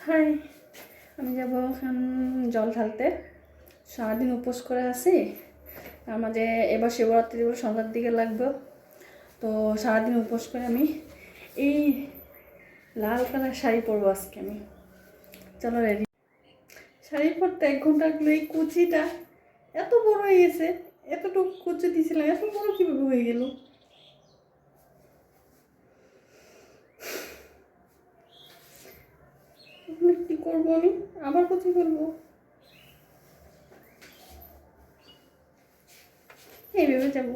High, আমি যাব এখন জল ঢালতে। সারাদিন উপোস করে আছি। তার মাঝে এবার শিবরাত্রি বলে সন্ধ্যার দিকে লাগবে। তো সারাদিন উপোস করে আমি এই লাল কালার শাড়ি পরবো আজকে আমি। চলো রেডি। শাড়ি পরতে 1 ঘন্টা লাগলো। এই কুচিটা এত বড় হয়ে গেছে, এতটুকু কুচি দিয়েছিলাম, এত বড় কীভাবে হয়ে গেল? কি করবো আমি? আবার কুচি করবো? এইভাবে যাবো?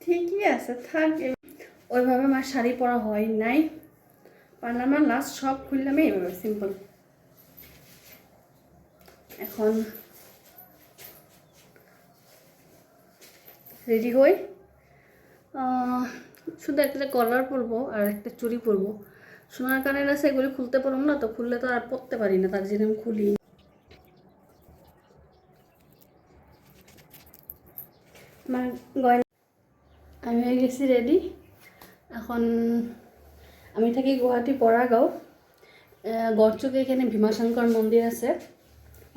ঠিকই আছে, থাক। ওইভাবে আমার শাড়ি পরা হয় নাই, পারলাম না। লাস্ট সব খুললাম এইভাবে সিম্পল। এখন রেডি হই। শুধু একটা কলার পরবো আর একটা চুড়ি পরবো। সোনার কানের আছে, এগুলি খুলতে পারবো না, তো খুললে তো আর পরতে পারি না, তার জন্য আমি খুলি। আমার গয়না আমি হয়ে গেছি রেডি। এখন আমি থাকি গুয়াহাটি পরাগাঁও। গড়চুকে এখানে ভীমাশঙ্কর মন্দির আছে,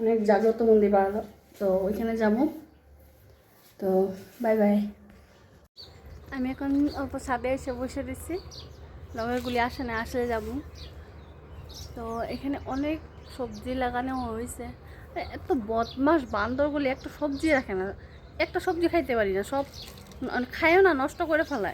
অনেক জাগ্রত মন্দির ভালো, তো ওইখানে যাবো। তো বাই বাই। আমি এখন অল্প ছাদে এসে বসে দিচ্ছি, লগেরগুলি আসে না, আসলে যাব। তো এখানে অনেক সবজি লাগানো হয়েছে। এত বদমাস বান্দরগুলি একটা সবজি রাখে না, একটা সবজি খাইতে পারি না, সব খায়ও না, নষ্ট করে ফেলায়।